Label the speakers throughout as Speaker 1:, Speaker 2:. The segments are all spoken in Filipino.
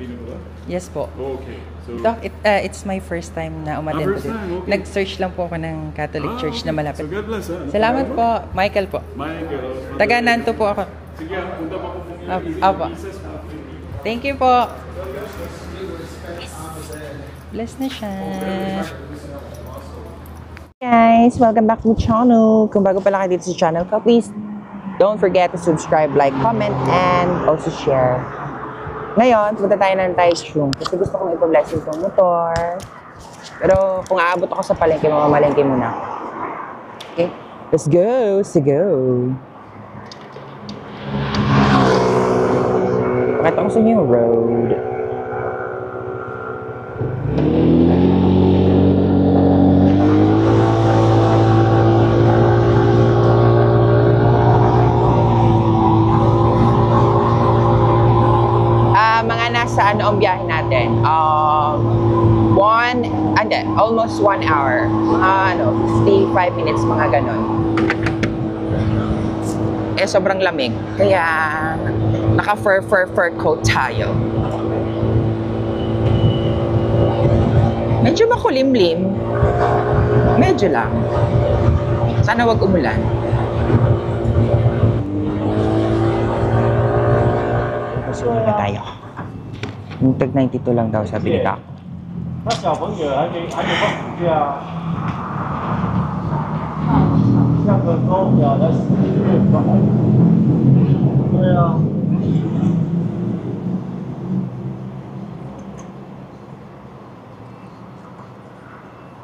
Speaker 1: already know that?
Speaker 2: Yes po.
Speaker 1: Oh, okay. So
Speaker 2: Doc, it's my first time na umattend po dito.
Speaker 1: Okay.
Speaker 2: Nag-search lang po ako ng Catholic Church
Speaker 1: okay.
Speaker 2: na malapit.
Speaker 1: So God bless, ha?
Speaker 2: Salamat po. Michael po.
Speaker 1: Michael.
Speaker 2: Taga Nanto po ako.
Speaker 1: Sige, punta pa po muna.
Speaker 2: Apo. Thank you po. Bless na siya. Guys, welcome back to the channel. Kung bago pa lang kayo dito sa channel ko, please don't forget to subscribe, like, comment, and also share. Ngayon, punta tayo ng Thai room kasi gusto kong ipa-bless itong motor. Pero kung aabot ako sa palengke, mamamalengke muna. Okay? Let's go! Let's go! Pakita ko sa inyo yung road. Mga nasa ano ang biyahe natin? Almost 1 hour. Mga 55 minutes, mga ganon. Eh, sobrang lamig. Kaya, naka-fur coat tayo. Medyo makulimlim. Medyo lang. Sana wag umulan. Masulit na tayo. Yung tag 92 lang daw, sabi ni Doc.
Speaker 3: 那小朋友还没放假，下个高考才10月份。对啊。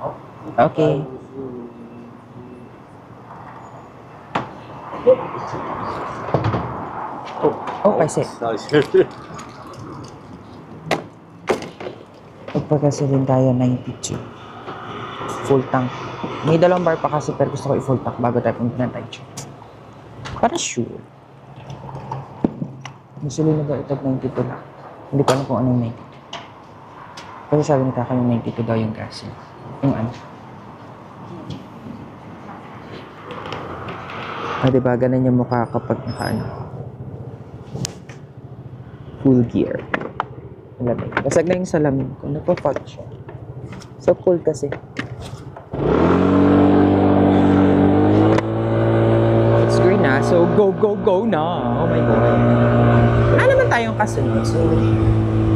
Speaker 3: 好。
Speaker 2: Okay. Oh, kasi. Pagpagasolin tayo, 92. Full tank. May dalawang bar pa kasi pero gusto ko i-full tank bago tayo pumunta ng Taichung. Para sure. Gasolin na daw itag 92 lang. Hindi ko alam kung ano yung 92. Kasi sabi ni Kaka yung 92 daw yung gas. Yung ano. Diba, ganun yung mukha kapag naka-ano. Full gear. Basag na yung salamin ko. Napafog siya. So cool kasi. It's green na. So go na. Oh my God. Wala naman tayong kasunod. So,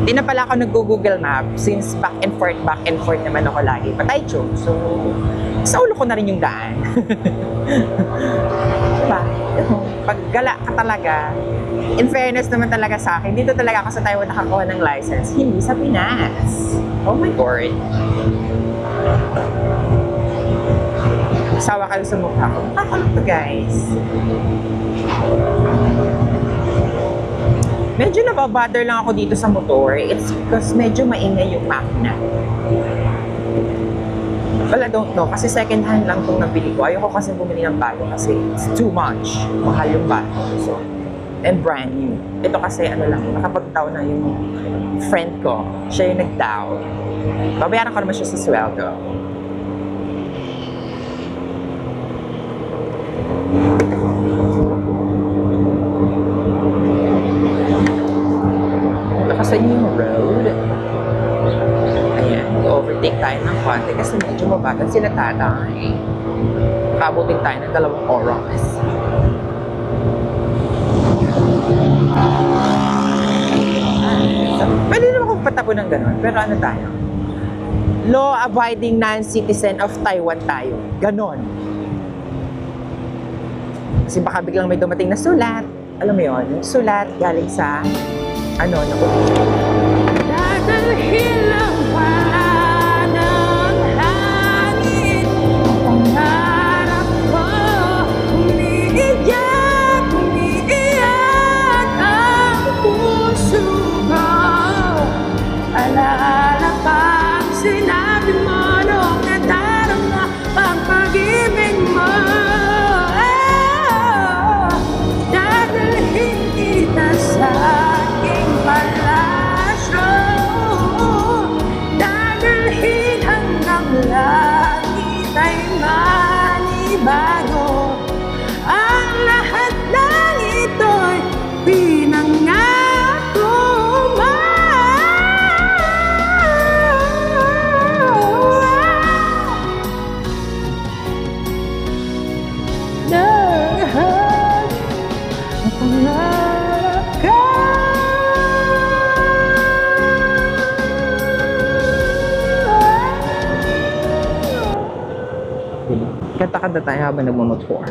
Speaker 2: di na pala ako nag-Google Map since back and forth naman ako lagi. Pataycho. So, sa ulo ko na rin yung daan. Diba? Paggala ka talaga. In fairness naman talaga sa akin, dito talaga ako sa Taiwan nakakuha ng license, hindi sa Pinas. Oh my God. Sawa kayo sa mukha ko. Nakakalok to, guys. Medyo nababother lang ako dito sa motor. It's because medyo maingay yung makina. Well, I don't know. Kasi second hand lang itong nabili ko. Ayoko kasi bumili ng bago kasi it's too much. Mahal yung bago. So, and brand new. Ito kasi ano lang, nakapag-down na yung friend ko. Siya yung nag-down. Babayaran ko naman siya sa sweldo. Ito kasi yung road. Ayan, overtake tayo ng konti kasi medyo mabagal sila tatay. Kabuting tayo ng 2 oras. Pwede naman kung patabo ng gano'n, pero ano tayo? Law-abiding non-citizen of Taiwan tayo. Ganon. Kasi baka biglang may dumating na sulat. Alam mo yun? Yung sulat galing sa ano, naku. Dadalhin lang pala ng hangin pangarap ko. Umiiyak ang puso ko. Alaala pang sinabi mo nung nadarama ang pag-ibig mo. Dadalhin kita sa aking palasyo. Dadalhin hanggang langit ay manibago. Ang lahat ng ito'y pinangako mo. Kanta-kanta tayo habang nagmamotor.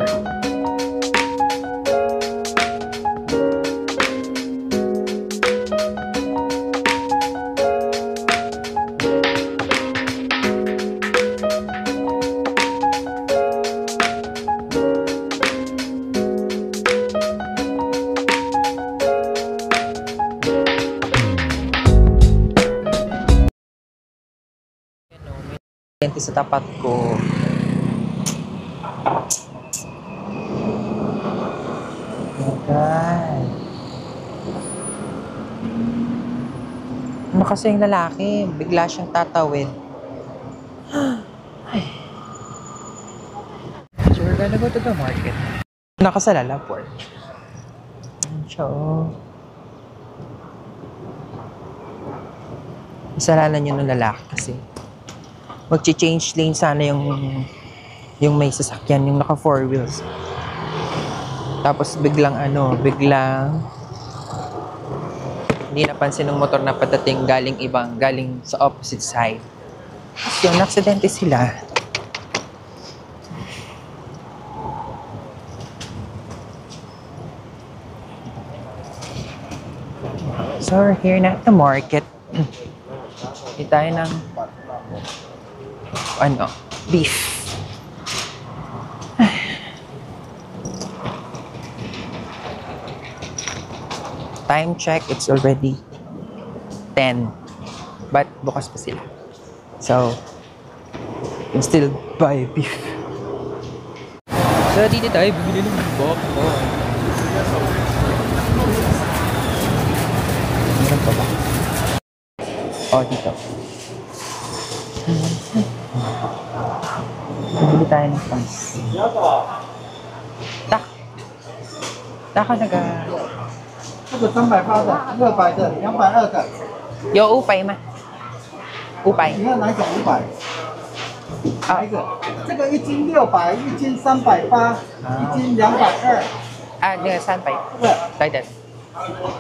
Speaker 2: Sa tapat ko. Oh God. Ano kasi yung lalaki? Bigla siyang tatawid. So we're gonna go to the market. Nakasalala port. So, kasalanan yun ng lalaki kasi magchi-change lane sana yung may sasakyan, yung naka 4 wheels. Tapos biglang hindi napansin ng motor na patating galing sa opposite side. So, na-aksidente sila. So, we're here na at the market. Hindi tayo ng beef. Time check, it's already 10. But bukas pa sila. So, you can still buy beef. So, dito tayo bibili ng bok. Meron pa ba? Oh, dito. Bibili tayo ng pants. Taka naga.
Speaker 3: 这个380的、200的、220的，
Speaker 2: 有500吗？500。
Speaker 3: 你要哪一种500？哪一个？这个1斤600，1斤380，一斤220。
Speaker 2: 啊，那个300。
Speaker 3: 对，
Speaker 2: 对的，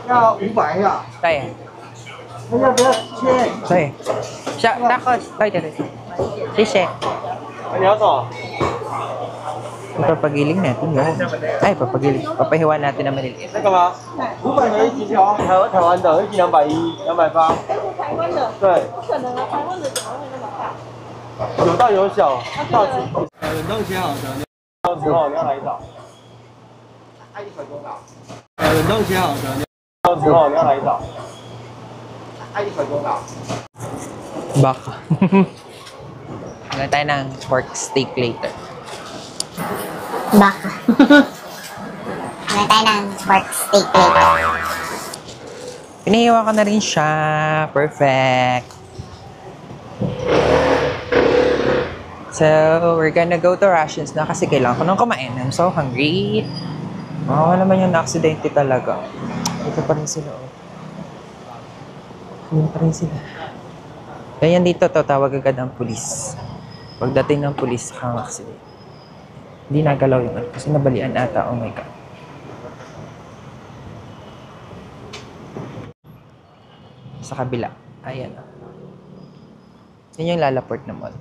Speaker 3: 要500呀。
Speaker 2: 对，
Speaker 3: 那要不要切？
Speaker 2: 对。大哥，对的，谢谢。
Speaker 3: 你要多少？
Speaker 2: Ipapagiling natin yun. Ay, papahiwa natin na maliliit.
Speaker 3: 那个吗？500的1斤哦，台湾的1斤210、280。
Speaker 4: 台湾的，
Speaker 3: 对，
Speaker 4: 不可能啊！台湾的怎么会那么大？
Speaker 3: 有大有小，大只。冷冻切好的，这样子哦，你要哪一种？1份多少？冷冻切好的，这样子哦，你要哪一种？1份多少？
Speaker 2: Baka. Wala tayo ng pork steak later.
Speaker 5: Baka. Ano tayo ng pork steak later.
Speaker 2: Pinahiwa ko na rin siya. Perfect. So, we're gonna go to rations na kasi kailangan ko nang kumain. I'm so hungry. Makawa naman yung na-aksidente talaga. Ito pa rin sila. Ito pa rin sila. Kaya dito, tawag agad ang pulis. Pagdating ng pulis, kang aksidente. Hindi nagalaw yun kasi nabalian ata. Oh my God. Sa kabila. Ayan. Yan yung lalaport na mall.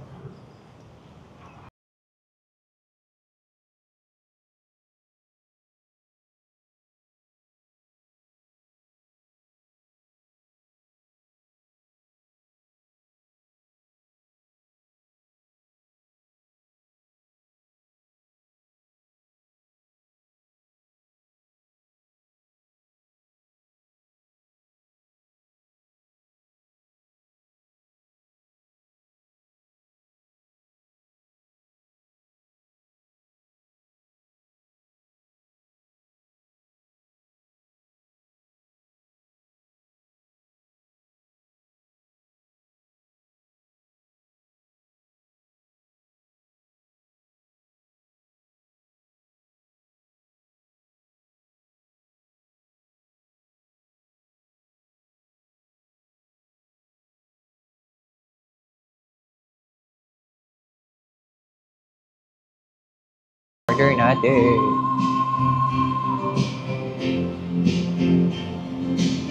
Speaker 2: Order natin.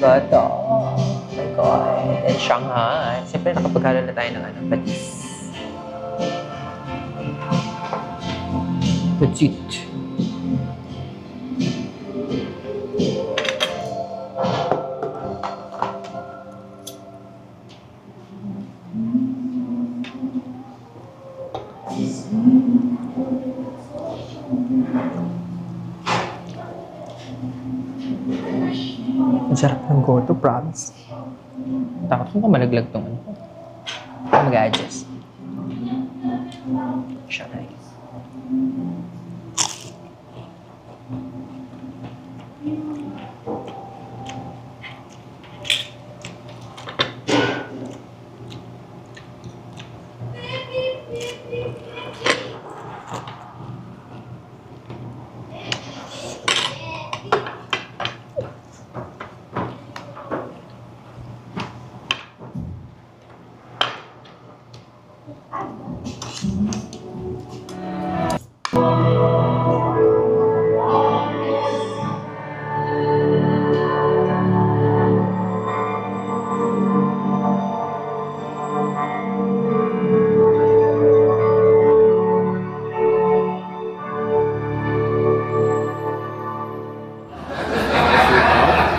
Speaker 2: Gato. Oh my God. And Shanghai. Siyempre nakapaghalo na tayo ng patis. Petite. Ang sarap ng goto, promise. Takot ko malaglag tong ano. Mag-adjust. Siya na yun.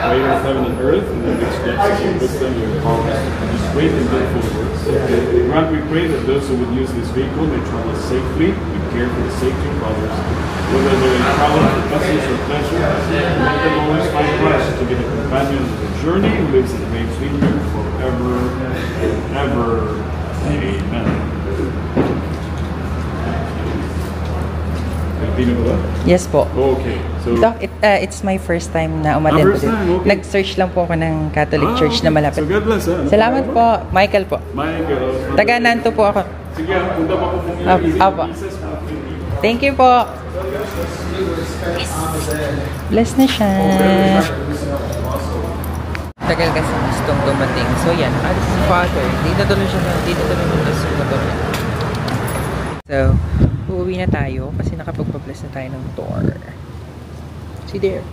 Speaker 1: Where you have heaven and earth, and then which depths of wisdom you encounter these great and beautiful works. Grant, we pray that those who would use this vehicle may travel safely, with care for the safety of others. Whether they're in travel for business or pleasure, let them always find Christ to be the companion of the journey who lives and reigns with you forever and ever. Amen. Filipino ba?
Speaker 2: Yes po.
Speaker 1: Okay. So,
Speaker 2: Doc, it's my first time na umattend po
Speaker 1: First
Speaker 2: dito.
Speaker 1: time, okay.
Speaker 2: Nag-search lang po ako ng Catholic Church na malapit.
Speaker 1: So God bless, ha?
Speaker 2: Salamat po. Michael po.
Speaker 1: Michael.
Speaker 2: Taga Nanto po ako.
Speaker 1: Sige, punta pa po po
Speaker 2: Apo. Thank you po. Bless na siya. Tagal kasi gustong dumating. So yan, alis si Father. Dito tuloy siya sa motor niya. So, uuwi na tayo kasi nakapagpa-bless na tayo ng tour. See there.